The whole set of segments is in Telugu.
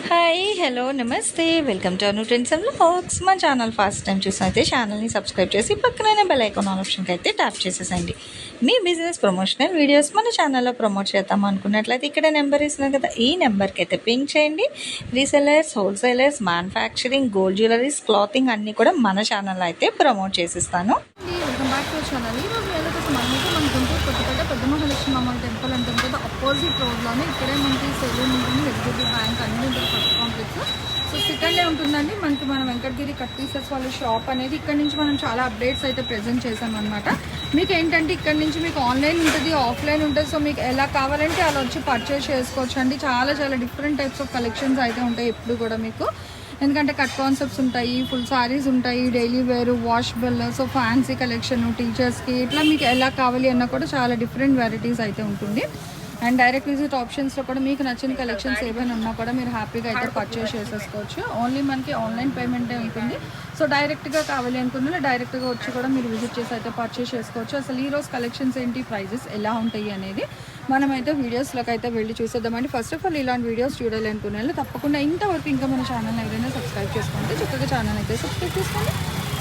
హాయ్ హలో నమస్తే welcome to Anu trends and vlogs. మా ఛానల్ ఫస్ట్ టైం చూసినైతే ఛానల్ని సబ్స్క్రైబ్ చేసి పక్కనే బెల్ ఐకాన్ ఆప్షన్కి అయితే ట్యాప్ చేసేసండి. మీ బిజినెస్ ప్రమోషనల్ వీడియోస్ మన ఛానల్లో ప్రమోట్ చేద్దాం అనుకున్నట్లయితే ఇక్కడ నెంబర్ ఇస్తున్నాం కదా, ఈ నెంబర్కి అయితే పింక్ చేయండి. Resellers, wholesalers, manufacturing, gold jewelleries, clothing అన్నీ కూడా మన ఛానల్లో అయితే ప్రమోట్ చేసిస్తాను. Welcome back to channel. ఈరోజు వేళకి మనమైతే మన గుంటూరు కొత్తపేట పెద్ద మహాలక్ష్మి అమ్మవారి టెంపుల్ అంటే ఉంటుంది. అపోజిట్ రోడ్లోనే ఇక్కడే మనకి సెలూన్ ఉంటుంది, హెచ్డిబి బ్యాంక్ అన్నీ ఉంటుంది first complex. So second day ఉంటుందండి మనకి మన వెంకటగిరి కట్ పీసెస్ వాళ్ళ షాప్ అనేది. ఇక్కడ నుంచి మనం చాలా అప్డేట్స్ అయితే ప్రెజెంట్ చేసాం అనమాట. మీకు ఏంటంటే ఇక్కడ నుంచి మీకు ఆన్లైన్ ఉంటుంది, ఆఫ్లైన్ ఉంటుంది. సో మీకు ఎలా కావాలంటే అలా వచ్చి పర్చేస్ చేసుకోవచ్చు అండి. చాలా చాలా డిఫరెంట్ టైప్స్ ఆఫ్ కలెక్షన్స్ అయితే ఉంటాయి ఎప్పుడు కూడా మీకు. ఎందుకంటే కట్ కాన్సెప్ట్స్ ఉంటాయి, ఫుల్ సారీస్ ఉంటాయి, డైలీ వేరు, wash bill, so fancy collection టీచర్స్కి ఇట్లా మీకు ఎలా కావాలి అన్నా కూడా చాలా డిఫరెంట్ వెరైటీస్ అయితే ఉంటుంది. అండ్ డైరెక్ట్ విజిట్ ఆప్షన్స్లో కూడా మీకు నచ్చిన కలెక్షన్స్ ఏమైనా ఉన్నా కూడా మీరు హ్యాపీగా అయితే పర్చేస్ చేసేసుకోవచ్చు. ఓన్లీ మనకి ఆన్లైన్ పేమెంటే ఉంటుంది. సో డైరెక్ట్గా కావాలి అనుకున్న డైరెక్ట్గా వచ్చి కూడా మీరు విజిట్ చేసి అయితే పర్చేస్ చేసుకోవచ్చు. అసలు ఈ రోజు కలెక్షన్స్ ఏంటి, ప్రైజెస్ ఎలా ఉంటాయి అనేది మనమైతే వీడియోస్లోకి అయితే వెళ్ళి చూసేద్దామండి. ఫస్ట్ ఆఫ్ ఆల్ ఇలాంటి వీడియోస్ చూడాలి అనుకునే వాళ్ళు తప్పకుండా ఇంతవరకు ఇంకా మన ఛానల్ ఏదైనా సబ్స్క్రైబ్ చేసుకోండి. చక్కగా ఛానల్ అయితే సబ్స్క్రైబ్ చేసుకోండి.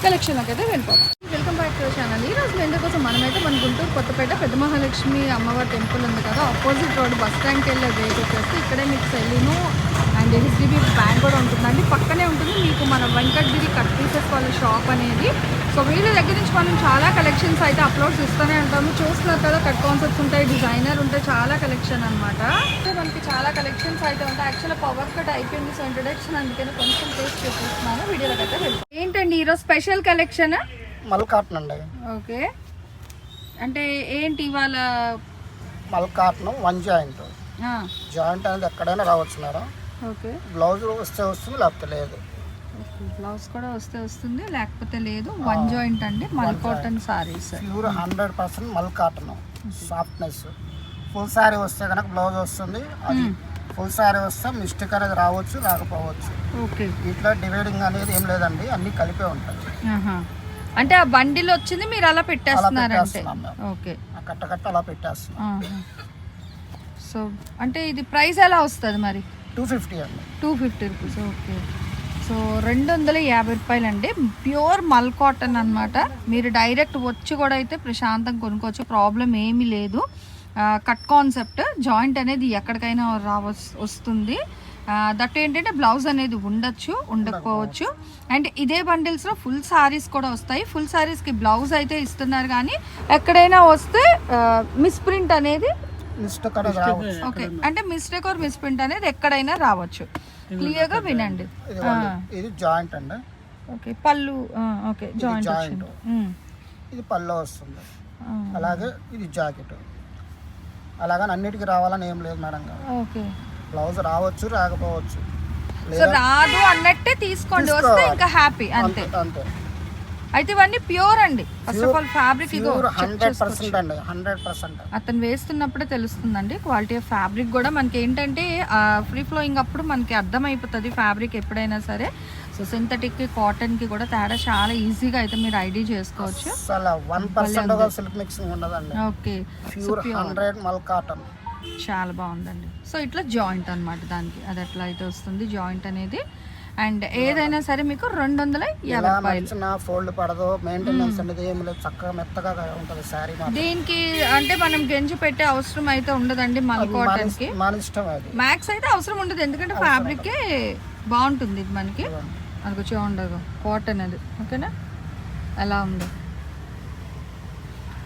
కలెక్షన్లోకి అయితే వెళ్ళిపోతాం. Welcome back to channel. ఈ రోజు ఎందుకు కోసం మనమైతే మన గుంటూరు కొత్తపేట పెద్ద మహాలక్ష్మి అమ్మవారి టెంపుల్ ఉంది కదా, ఆపోజిట్ రోడ్ బస్ స్టాండ్కి వెళ్ళే గేట్ వచ్చేసి ఇక్కడే మీకు సెలూను అండ్ హెచ్డిబి బ్యాంక్ కూడా ఉంటుందండి. పక్కనే ఉంటుంది మీకు మన వెంకటగిరి కట్ పీసెస్ వాళ్ళ షాప్ అనేది. సో వీళ్ళ దగ్గర నుంచి మనం చాలా కలెక్షన్స్ అయితే అప్లోడ్స్ ఇస్తూనే ఉంటాము. చూస్తున్నారు కదా, కట్ కాన్సెప్ట్స్ ఉంటాయి, డిజైనర్ ఉంటాయి, చాలా కలెక్షన్ అనమాట. మనకి చాలా కలెక్షన్స్ అయితే ఉంటాయి. యాక్చువల్గా పవర్ కట్ అయిపోయింది, సో ఇంట్రొడక్షన్ అందుకని కొంచెం టేస్ట్ చూపిస్తున్నాను. వీడియోలోకి అయితే వెళ్తాం. ఏంటండి ఈరోజు స్పెషల్ కలెక్షన్? మల్ కాటన్ అండి. ఓకే, అంటే ఏంటి ఇవాళ? మల్ కాటన్ వన్ జాయింట్. జాయింట్ అనేది ఎక్కడైనా రావచ్చు మేడం. ఓకే, బ్లౌజ్ వస్తే వస్తుంది, లేకపోతే లేదు. బ్లౌజ్ కూడా వస్తే వస్తుంది, లేకపోతే లేదు. వన్ జాయింట్ అండి, మల్ కాటన్ సారీస్. ప్యూర్ 100% మల్ కాటన్ సాఫ్ట్నెస్. ఫుల్ శారీ వస్తే కనుక బ్లౌజ్ వస్తుంది. అది ఫుల్ శారీ వస్తే మిస్టేక్ అనేది రావచ్చు, రాకపోవచ్చు. ఓకే, ఇట్లా డివైడింగ్ అనేది ఏం లేదండి, అన్ని కలిపే ఉంటాయి. అంటే ఆ బండిల్ వచ్చింది మీరు అలా పెట్టేస్తున్నారంటే. ఓకే, కట్ట అలా పెట్టేస్తున్నాం. సో అంటే ఇది ప్రైస్ ఎలా వస్తుంది మరి? 250 అండి. 250 రూపీస్. ఓకే, సో 250 రూపాయలు అండి. ప్యూర్ మల్ కాటన్ అనమాట. మీరు డైరెక్ట్ వచ్చి కూడా అయితే ప్రశాంతంగా కొనుక్కోవచ్చు, ప్రాబ్లం ఏమీ లేదు. కట్ కాన్సెప్ట్, జాయింట్ అనేది ఎక్కడికైనా వస్తుంది. దట్ ఏంటంటే బ్లౌజ్ అనేది ఉండొచ్చు, ఉండకపోవచ్చు. అండ్ ఇదే బండిల్స్లో ఫుల్ సారీస్ కూడా వస్తాయి. ఫుల్ సారీస్కి బ్లౌజ్ అయితే ఇస్తున్నారు, కానీ ఎక్కడైనా వస్తే మిస్ప్రింట్ అనేది ఓకే, అంటే మిస్టేక్ ఆర్ మిస్ప్రింట్ అనేది ఎక్కడైనా రావచ్చు. క్లియర్గా వినండి. ఇది జాయింట్ అండి. ఓకే, పళ్ళు. Okay, joint. ఇది పళ్ళు వస్తుంది. అలాగే ఇది జాకెట్. అలాగని అన్నిటికీ రావాలని ఏం లేదు మేడం గారు. ఓకే, బ్లౌజ్ రావచ్చు, రాకపోవచ్చు. సో రాదు అన్నట్టే తీసుకోండి, వస్తే ఇంకా హ్యాపీ, అంతే. అయితే ఇవన్నీ ప్యూర్ అండి. ఫస్ట్ ఆఫ్ ఆల్ ఫ్యాబ్రిక్ 100% అండి, 100%. అతను వేస్తున్నప్పుడే తెలుస్తుందండి క్వాలిటీ ఆఫ్ ఫ్యాబ్రిక్ కూడా. మనకి ఏంటంటే ఫ్రీ ఫ్లోయింగ్ అప్పుడు మనకి అర్థమైపోతుంది ఫ్యాబ్రిక్ ఎప్పుడైనా సరే. సో సింథటిక్ కి, కాటన్ కి కూడా తేడా చాలా ఈజీగా అయితే మీరు ఐడి చేసుకోవచ్చు. అసలు 1% సిల్క్ మిక్సింగ్ ఉండదండి. ఓకే, ప్యూర్ 100 మల్ కాటన్. చాలా బాగుందండి. సో ఇట్లా జాయింట్ అనమాట దానికి, అది ఎట్లా అయితే వస్తుంది జాయింట్ అనేది. అండ్ ఏదైనా సరే మీకు 250 రూపాయలు. ఫోల్డ్ పడదు, మెయింటెనెన్స్ అనేది ఏమి లేదు, చక్కగా మెత్తగా ఉంటుంది సారీ. దీనికి అంటే మనం గెంజి పెట్టే అవసరం అయితే ఉండదండి. మల్ కాటన్ కి మన ఇష్టం, అది మ్యాక్స్ అయితే అవసరం ఉండదు, ఎందుకంటే ఫ్యాబ్రిక్ బాగుంటుంది ఇది మనకి. అది చూడదు కాటన్ అది. ఓకేనా, ఎలా ఉంది?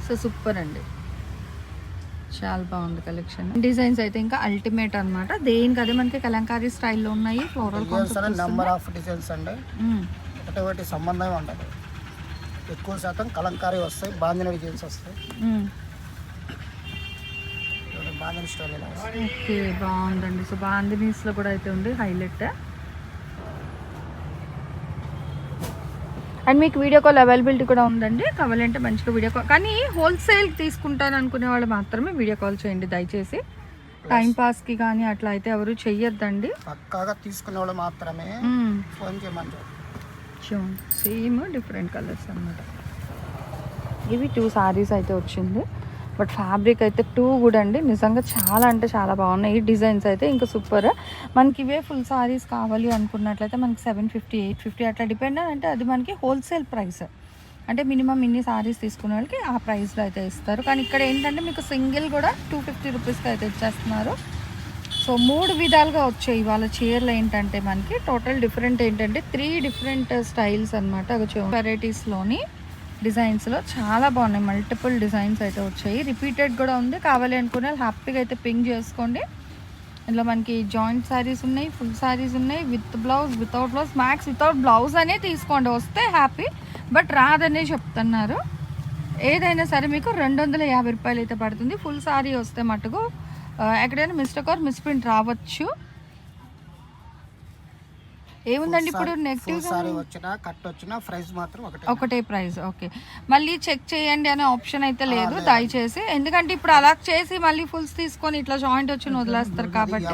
సో సూపర్ అండి, చాలా బాగుంది కలెక్షన్. డిజైన్స్ అయితే ఇంకా అల్టిమేట్ అనమాట. దేనికి అదే మనకి కలంకారీ స్టైల్లో ఉన్నాయి, ఫ్లోరల్ నెంబర్ ఆఫ్ డిజైన్స్ అండి. ఒకటి సంబంధం ఉండదు, ఎక్కువ శాతం కలంకారీ వస్తాయి, బాందిని డిజైన్స్ వస్తాయి. బాందిని స్టైల్. ఓకే, బాగుందండి. సో బాందినీస్లో కూడా అయితే ఉంది హైలైట్. అండ్ మీకు వీడియో కాల్ అవైలబిలిటీ కూడా ఉందండి, కావాలంటే మంచిగా వీడియో కాల్. కానీ హోల్సేల్ తీసుకుంటాను అనుకునే వాళ్ళు మాత్రమే వీడియో కాల్ చేయండి దయచేసి. టైం పాస్కి కానీ అట్లా అయితే ఎవరు చెయ్యొద్దండి. పక్కాగా తీసుకునే వాళ్ళు మాత్రమే ఫోన్ చేయమని. సేమ్ డిఫరెంట్ కలర్స్ అన్నమాట. ఇవి 2 సారీస్ అయితే వచ్చింది. బట్ ఫ్యాబ్రిక్ అయితే టూ గుడ్ అండి, నిజంగా చాలా అంటే చాలా బాగున్నాయి. ఈ డిజైన్స్ అయితే ఇంకా సూపర్. మనకి ఇవే ఫుల్ సారీస్ కావాలి అనుకున్నట్లయితే మనకి 750 850 అట్లా డిపెండ్ అంటే అది మనకి హోల్సేల్ ప్రైస్. అంటే మినిమం ఇన్ని సారీస్ తీసుకునే వాళ్ళకి ఆ ప్రైస్లో అయితే ఇస్తారు. కానీ ఇక్కడ ఏంటంటే మీకు సింగిల్ కూడా 250 రూపీస్కి అయితే ఇచ్చేస్తున్నారు. సో 3 విధాలుగా వచ్చాయి ఇవాళ చీరలు. ఏంటంటే మనకి టోటల్ డిఫరెంట్ ఏంటంటే 3 డిఫరెంట్ స్టైల్స్ అనమాట. వెరైటీస్లోని డిజైన్స్లో చాలా బాగున్నాయి, మల్టిపుల్ డిజైన్స్ అయితే వచ్చాయి. రిపీటెడ్ కూడా ఉంది, కావాలి అనుకునే హ్యాపీగా అయితే పింక్ చేసుకోండి. ఇందులో మనకి జాయింట్ శారీస్ ఉన్నాయి, ఫుల్ శారీస్ ఉన్నాయి, with blouse, without blouse. Max without blouse అనే తీసుకోండి, వస్తే హ్యాపీ, బట్ రాదనే చెప్తున్నారు. ఏదైనా సరే మీకు 250 రూపాయలు అయితే పడుతుంది. ఫుల్ శారీ వస్తే మటుకు ఎక్కడైనా మిస్టేక్ ఆర్ మిస్ప్రింట్ రావచ్చు. ఏముందండి ఇప్పుడు నెగిటివ్ ప్రైస్ మాత్రం ఒకటే ప్రైస్. ఓకే, మళ్ళీ చెక్ చేయండి అనే ఆప్షన్ అయితే లేదు దయచేసి, ఎందుకంటే ఇప్పుడు అలా చేసి మళ్ళీ ఫుల్స్ తీసుకొని ఇట్లా జాయింట్ వచ్చి వదిలేస్తారు కాబట్టి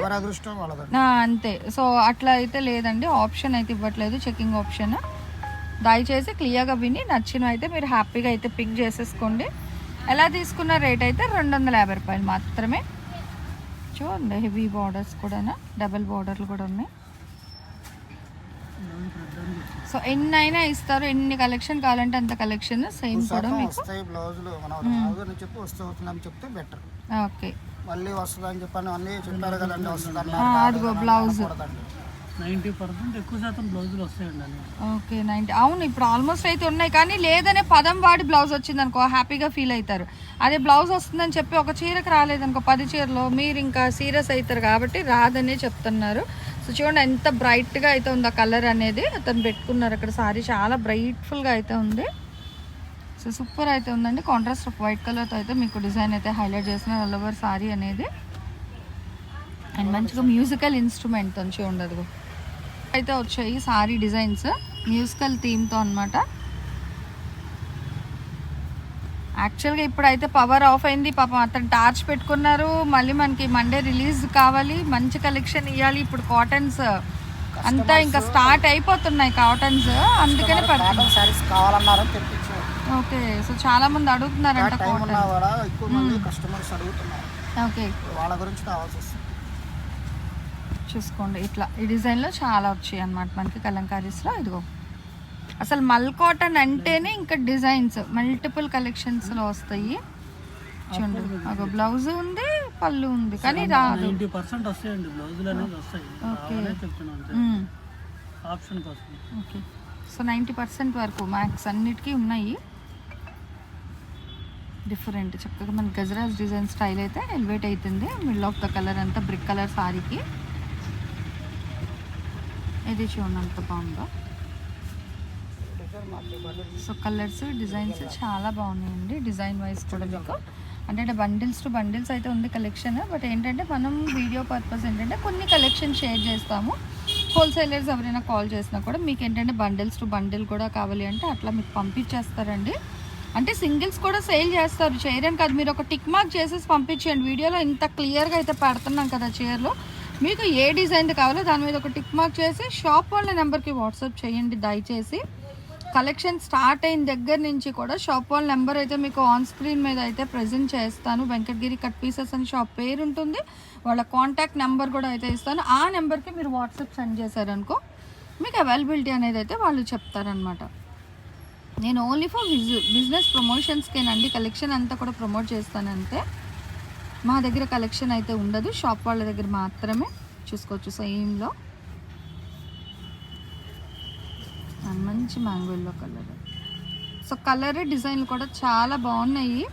అంతే. సో అట్లా అయితే లేదండి, ఆప్షన్ అయితే ఇవ్వట్లేదు చెకింగ్ ఆప్షన్. దయచేసి క్లియర్గా విని నచ్చినవి అయితే మీరు హ్యాపీగా అయితే పిక్ చేసేసుకోండి. ఎలా తీసుకున్న రేట్ అయితే 250 రూపాయలు మాత్రమే. చూడండి హెవీ బార్డర్స్ కూడా, డబల్ బార్డర్లు కూడా ఉన్నాయి. సో ఎన్ని అయినా ఇస్తారు, ఎన్ని కలెక్షన్ కావాలంటే అంత కలెక్షన్ సేమ్ కూడా మీకు. ఓకే, మళ్ళీ వస్తుందని చెప్పని అన్నీ చెప్పారు కదండి, వస్తుంది అదిగో బ్లౌజ్ 90% ఎక్కువ శాతం బ్లౌజులు వస్తాయండి. ఓకే 90, అవును ఇప్పుడు ఆల్మోస్ట్ అయితే ఉన్నాయి. కానీ లేదనే పదం వాడి బ్లౌజ్ వచ్చింది అనుకో హ్యాపీగా ఫీల్ అవుతారు. అదే బ్లౌజ్ వస్తుందని చెప్పి ఒక చీరకు రాలేదనుకో 10 చీరలో మీరు ఇంకా సీరియస్ అవుతారు కాబట్టి రాదనే చెప్తున్నారు. సో చూడండి ఎంత బ్రైట్గా అయితే ఉంది ఆ కలర్ అనేది, అతను పెట్టుకున్నారు అక్కడ సారీ, చాలా బ్రైట్ఫుల్గా అయితే ఉంది. సో సూపర్ అయితే ఉందండి. కాంట్రాస్ట్ ఆఫ్ వైట్ కలర్తో అయితే మీకు డిజైన్ అయితే హైలైట్ చేసిన ఆల్ ఓవర్ సారీ అనేది. అండ్ మంచిగా మ్యూజికల్ ఇన్స్ట్రుమెంట్తో చూడదు అయితే వచ్చాయి సారీ డిజైన్స్, మ్యూజికల్ థీమ్తో అనమాట. యాక్చువల్గా ఇప్పుడైతే పవర్ ఆఫ్ అయింది, పాపం అతను టార్చ్ పెట్టుకున్నారు. మళ్ళీ మనకి మండే రిలీజ్ కావాలి, మంచి కలెక్షన్ ఇవ్వాలి. ఇప్పుడు కాటన్స్ అంతా ఇంకా స్టార్ట్ అయిపోతున్నాయి కాటన్స్, అందుకనే ఓకే. సో చాలా మంది అడుగుతున్నారంట కాటన్. ఓకే చూసుకోండి, ఇట్లా ఈ డిజైన్లో చాలా వచ్చాయి అన్నమాట మనకి కలంకారీస్లో. ఇదిగో అసలు మల్ కాటన్ అంటేనే ఇంకా డిజైన్స్ మల్టిపుల్ కలెక్షన్స్లో వస్తాయి. చూడండి ఒక బ్లౌజ్ ఉంది, పళ్ళు ఉంది, కానీ రాదు. 90% వస్తాయండి బ్లౌజులు అనేది వస్తాయి. ఓకే ఆప్షన్ కోసం. ఓకే, సో 90% వరకు మ్యాక్స్ అన్నిటికీ ఉన్నాయి. డిఫరెంట్ చక్కగా మన గజరాజ్ డిజైన్ స్టైల్ అయితే ఎలివేట్ అవుతుంది. మిడిల్ ఆఫ్ ద కలర్ అంతా బ్రిక్ కలర్ సారీకి. ఇది చూడండి అంత బాగుందో. సో కలర్స్ డిజైన్స్ చాలా బాగున్నాయండి, డిజైన్ వైజ్ కూడా మీకు. అంటే బండిల్స్ టు బండిల్స్ అయితే ఉంది కలెక్షన్. బట్ ఏంటంటే మనం వీడియో పర్పస్ ఏంటంటే కొన్ని కలెక్షన్ షేర్ చేస్తాము. హోల్సేలర్స్ ఎవరైనా కాల్ చేసినా కూడా మీకు ఏంటంటే బండిల్స్ టు బండిల్ కూడా కావాలి అంటే అట్లా మీకు పంపించేస్తారండి. అంటే సింగిల్స్ కూడా సేల్ చేస్తారు, చేయరని కాదు. మీరు ఒక టిక్ మార్క్ చేసేసి పంపించండి. వీడియోలో ఇంత క్లియర్గా అయితే పెడుతున్నాం కదా చీరలో, మీకు ఏ డిజైన్ కావాలో దాని మీద ఒక టిక్ మార్క్ చేసి షాప్ వాళ్ళ నెంబర్కి వాట్సాప్ చేయండి దయచేసి. కలెక్షన్ స్టార్ట్ అయిన దగ్గర నుంచి కూడా షాప్ వాళ్ళ నెంబర్ అయితే మీకు ఆన్ స్క్రీన్ మీద అయితే ప్రజెంట్ చేస్తాను. వెంకటగిరి కట్ పీసెస్ అని షాప్ పేరు ఉంటుంది, వాళ్ళ కాంటాక్ట్ నెంబర్ కూడా అయితే ఇస్తాను. ఆ నెంబర్కి మీరు వాట్సాప్ సెండ్ చేశారనుకో మీకు అవైలబిలిటీ అనేది అయితే వాళ్ళు చెప్తారనమాట. నేను ఓన్లీ ఫర్ బిజినెస్ ప్రమోషన్స్కేనండి కలెక్షన్ అంతా కూడా ప్రమోట్ చేస్తానంతే. మా దగ్గర కలెక్షన్ అయితే ఉండదు, షాప్ వాళ్ళ దగ్గర మాత్రమే. చూసుకోవచ్చు సేమ్లో మంచి మ్యాంగోల్లో కలర్. సో కలర్ డిజైన్లు కూడా చాలా బాగున్నాయి.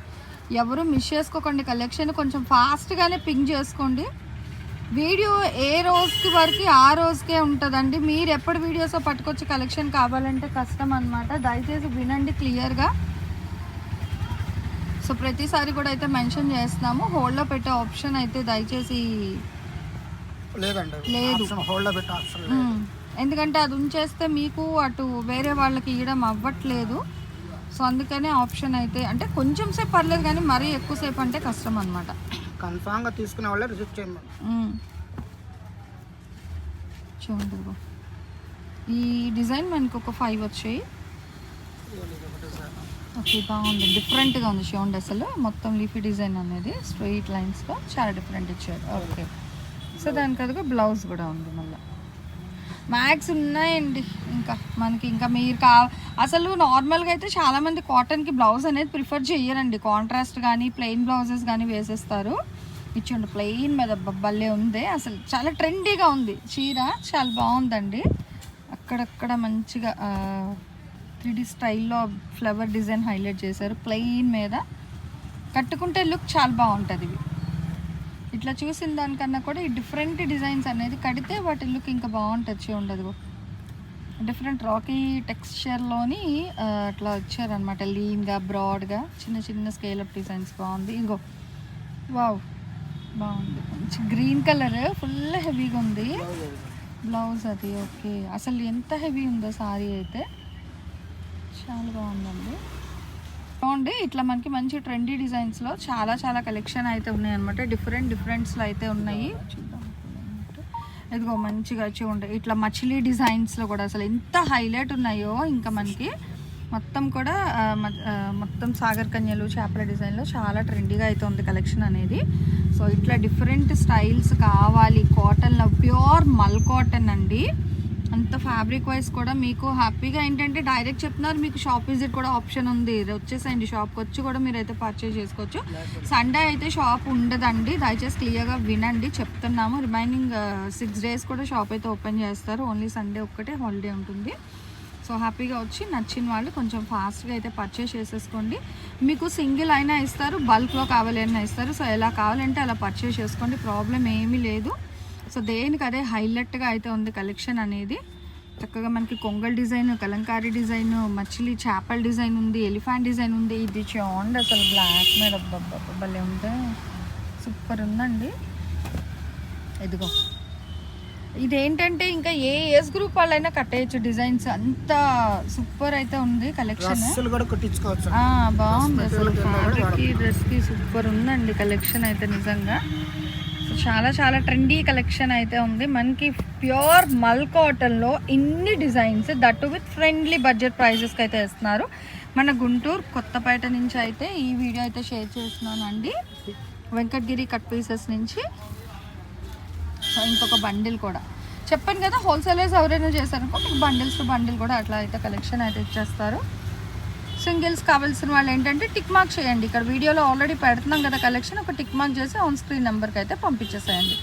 ఎవరు మిస్ చేసుకోకండి, కలెక్షన్ కొంచెం ఫాస్ట్గానే పింక్ చేసుకోండి. వీడియో ఏ రోజుకి వరకు ఆ రోజుకే ఉంటుందండి. మీరు ఎప్పుడు వీడియోస్ పట్టుకొచ్చి కలెక్షన్ కావాలంటే కష్టం అనమాట. దయచేసి వినండి క్లియర్గా. సో ప్రతిసారి కూడా అయితే మెన్షన్ చేస్తున్నాము, హోల్డ్లో పెట్టే ఆప్షన్ అయితే దయచేసి లేదు, ఎందుకంటే అది ఉంచేస్తే మీకు అటు వేరే వాళ్ళకి ఇవ్వడం అవ్వట్లేదు. సో అందుకనే ఆప్షన్ అయితే అంటే కొంచెం సేపు పర్లేదు, కానీ మరీ ఎక్కువసేపు అంటే కష్టం అనమాట. కన్ఫామ్గా తీసుకునే వాళ్ళే రిజెక్ట్ చేయండి. చూడండి ఈ డిజైన్ మనకు ఒక 5 వచ్చాయి. ఓకే, బాగుంది, డిఫరెంట్గా ఉంది. చూడండి అసలు మొత్తం లీఫీ డిజైన్ అనేది స్ట్రెయిట్ లైన్స్తో చాలా డిఫరెంట్ ఇచ్చారు. ఓకే, సో దానికి అదిగా బ్లౌజ్ కూడా ఉంది. మళ్ళీ మ్యాక్స్ ఉన్నాయండి. ఇంకా మీరు అసలు నార్మల్గా అయితే చాలామంది కాటన్కి బ్లౌజ్ అనేది ప్రిఫర్ చేయరండి. కాంట్రాస్ట్ కానీ ప్లెయిన్ బ్లౌజెస్ కానీ వేసేస్తారు. ఇచ్చిండు ప్లెయిన్ మీద భలే ఉంది. అసలు చాలా ట్రెండీగా ఉంది చీర, చాలా బాగుందండి. అక్కడక్కడ మంచిగా 3D స్టైల్లో ఫ్లవర్ డిజైన్ హైలైట్ చేశారు. ప్లెయిన్ మీద కట్టుకుంటే లుక్ చాలా బాగుంటుంది. ఇవి ఇట్లా చూసిన దానికన్నా కూడా ఈ డిఫరెంట్ డిజైన్స్ అనేది కడితే వాటి లుక్ ఇంకా బాగుంటుంది. చూడదు డిఫరెంట్ రాకీ టెక్స్చర్లోని అట్లా వచ్చారనమాట. లీన్గా బ్రాడ్గా చిన్న చిన్న స్కేలప్ డిజైన్స్ బాగుంది. ఇదిగో వావ్, బాగుంది. మంచి గ్రీన్ కలర్ ఫుల్ హెవీగా ఉంది బ్లౌజ్ అది. ఓకే, అసలు ఎంత హెవీ ఉందో సారీ అయితే, చాలా బాగుందండి. బాగుంది. ఇట్లా మనకి మంచి ట్రెండీ డిజైన్స్లో చాలా చాలా కలెక్షన్ అయితే ఉన్నాయి అనమాట. డిఫరెంట్స్లో అయితే ఉన్నాయి. చూద్దాం, ఇదిగో మంచిగా చూడండి. ఇట్లా మచిలీ డిజైన్స్లో కూడా అసలు ఎంత హైలైట్ ఉన్నాయో. ఇంకా మనకి మొత్తం కూడా మొత్తం సాగర్ కన్యలు చేపల డిజైన్లో చాలా ట్రెండీగా అయితే ఉంది కలెక్షన్ అనేది. సో ఇట్లా డిఫరెంట్ స్టైల్స్ కావాలి కాటన్లో, ప్యూర్ మల్ కాటన్ అండి. అంత ఫ్యాబ్రిక్ వైజ్ కూడా మీకు హ్యాపీగా ఏంటంటే డైరెక్ట్ చెప్తున్నారు, మీకు షాప్ విజిట్ కూడా ఆప్షన్ ఉంది. వచ్చేసండి షాప్కి వచ్చి కూడా మీరు అయితే పర్చేజ్ చేసుకోవచ్చు. సండే అయితే షాప్ ఉండదండి, దయచేసి క్లియర్గా వినండి చెప్తున్నాము. రిమైనింగ్ 6 days కూడా షాప్ అయితే ఓపెన్ చేస్తారు. ఓన్లీ సండే ఒక్కటే హాలిడే ఉంటుంది. సో హ్యాపీగా వచ్చి నచ్చిన వాళ్ళు కొంచెం ఫాస్ట్గా అయితే పర్చేస్ చేసేసుకోండి. మీకు సింగిల్ అయినా ఇస్తారు, బల్క్లో కావాలన్నా ఇస్తారు. సో ఎలా కావాలంటే అలా పర్చేస్ చేసుకోండి, ప్రాబ్లం ఏమీ లేదు. సో దేనికి అదే హైలైట్గా అయితే ఉంది కలెక్షన్ అనేది. చక్కగా మనకి కొంగల్ డిజైన్, కలంకారీ డిజైన్, మచిలీ చేపల డిజైన్ ఉంది, ఎలిఫెంట్ డిజైన్ ఉంది. ఇది చూడండి అసలు బ్లాక్ మీద భలే ఉంది, సూపర్ ఉందండి. ఇదిగో ఇదేంటంటే ఇంకా ఏ ఏజ్ గ్రూప్ వాళ్ళైనా కట్టేయచ్చు డిజైన్స్, అంత సూపర్ అయితే ఉంది కలెక్షన్. బాగుంది అసలు, ఫ్యాబ్రిక్కి డ్రెస్కి సూపర్ ఉందండి కలెక్షన్ అయితే నిజంగా. చాలా చాలా ట్రెండీ కలెక్షన్ అయితే ఉంది మనకి. ప్యూర్ మల్ కాటన్లో ఇన్ని designs, that with friendly budget ప్రైజెస్కి అయితే ఇస్తున్నారు. మన గుంటూరు కొత్తపేట నుంచి అయితే ఈ వీడియో అయితే షేర్ చేస్తున్నానండి, వెంకటగిరి కట్ పీసెస్ నుంచి. సో ఇంకొక బండిల్ కూడా చెప్పాను కదా, హోల్సేలర్స్ ఎవరైనా చేశారనుకో మీకు బండిల్స్ టు బండిల్ కూడా అట్లా అయితే కలెక్షన్ అయితే ఇచ్చేస్తారు. సింగిల్స్ కావాల్సిన వాళ్ళు ఏంటంటే టిక్ మార్క్ చేయండి. ఇక్కడ వీడియోలో ఆల్రెడీ పెడుతున్నాం కదా కలెక్షన్, ఒక టిక్ మార్క్ చేసి ఆన్ స్క్రీన్ నెంబర్కి అయితే పంపించేసేయండి.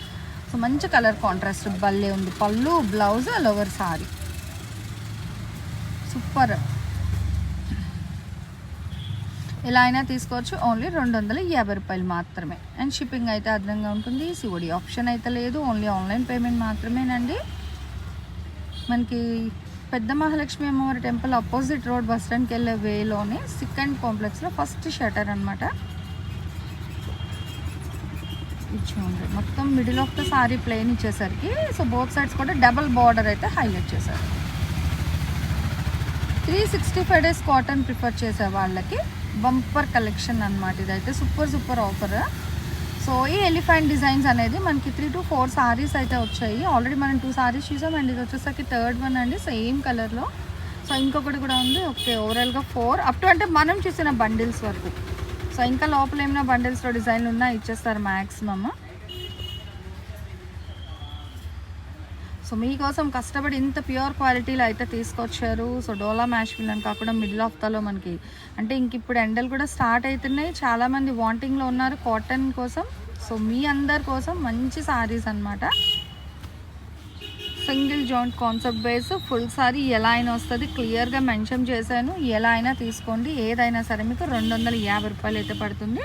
సో మంచి కలర్ కాంట్రాస్ట్ భలే ఉంది. పళ్ళు, బ్లౌజ్, లోవర్ సారీ సూపర్. ఇలా అయినా తీసుకోవచ్చు. ఓన్లీ 250 రూపాయలు మాత్రమే. అండ్ షిప్పింగ్ అయితే అదనంగా ఉంటుంది. సిఓడి ఆప్షన్ అయితే లేదు, ఓన్లీ ఆన్లైన్ పేమెంట్ మాత్రమేనండి. మనకి పెద్ద మహాలక్ష్మి అమ్మవారి టెంపుల్ అపోజిట్ రోడ్ బస్ స్టాండ్కి వెళ్ళే వేలోనే సెకండ్ కాంప్లెక్స్లో ఫస్ట్ షటర్ అనమాట. ఇచ్చింది మొత్తం middle of the sari plain ఇచ్చేసరికి, సో బోత్ సైడ్స్ కూడా డబల్ బార్డర్ అయితే హైలైట్ చేశారు. 365 days కాటన్ ప్రిఫర్ చేసే వాళ్ళకి బంపర్ కలెక్షన్ అనమాట. ఇదైతే సూపర్ ఆఫర్. సో ఈ ఎలిఫెంట్ డిజైన్స్ అనేది మనకి 3 to 4 సారీస్ అయితే వచ్చాయి. ఆల్రెడీ మనం 2 సారీస్ చూసాం అండి, ఇది వచ్చేసరికి థర్డ్ వన్ అండి సేమ్ కలర్లో. సో ఇంకొకటి కూడా ఉంది. ఓకే, ఓవరాల్గా 4 అప్ టు అంటే మనం చూసిన బండిల్స్ వరకు. సో ఇంకా లోపల ఏమైనా బండిల్స్లో డిజైన్లు ఉన్నా ఇచ్చేస్తారు మ్యాక్సిమమ్. సో మీకోసం కష్టపడి ఇంత ప్యూర్ క్వాలిటీలో అయితే తీసుకొచ్చారు. సో డోలా మ్యాష్ విలన్ కాకుండా మిడిల్ ఆఫ్ దలో మనకి అంటే ఇంక ఇప్పుడు ఎండలు కూడా స్టార్ట్ అవుతున్నాయి, చాలామంది వాంటింగ్లో ఉన్నారు కాటన్ కోసం. సో మీ అందరి కోసం మంచి సారీస్ అనమాట. Single joint concept base full sorry ఎలా అయినా వస్తుంది, క్లియర్గా మెన్షన్ చేశాను. ఎలా అయినా తీసుకోండి, ఏదైనా సరే మీకు 250 రూపాయలు అయితే పడుతుంది.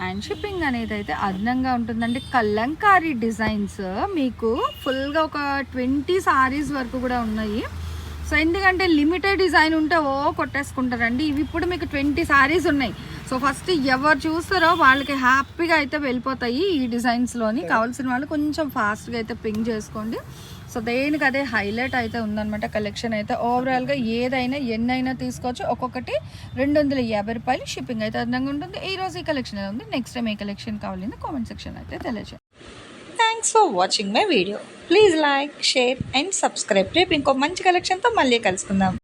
అండ్ షిప్పింగ్ అనేది అయితే అదనంగా ఉంటుందండి. కలంకారీ డిజైన్స్ మీకు ఫుల్గా ఒక 20 సారీస్ వరకు కూడా ఉన్నాయి. సో ఎందుకంటే లిమిటెడ్ డిజైన్ ఉంటే కొట్టేసుకుంటారండి. ఇవి ఇప్పుడు మీకు 20 సారీస్ ఉన్నాయి. సో ఫస్ట్ ఎవరు చూస్తారో వాళ్ళకి హ్యాపీగా అయితే వెళ్ళిపోతాయి ఈ డిజైన్స్లోని. కావాల్సిన వాళ్ళు కొంచెం ఫాస్ట్గా అయితే పింక్ చేసుకోండి. సో దేనికి అదే హైలైట్ అయితే ఉందన్నమాట కలెక్షన్ అయితే. ఓవరాల్గా ఏదైనా ఎన్నైనా తీసుకోవచ్చు. ఒక్కొక్కటి 250 రూపాయలు. షిప్పింగ్ అయితే అదనంగా ఉంటుంది. ఈరోజు ఈ కలెక్షన్ ఉంది, నెక్స్ట్ టైం ఏ కలెక్షన్ కావాలని కామెంట్ సెక్షన్ అయితే తెలియజేయండి. Thanks for watching my video. Please like, share and subscribe. రేపు ఇంకో మంచి కలెక్షన్తో మళ్ళీ కలుసుకుందాం.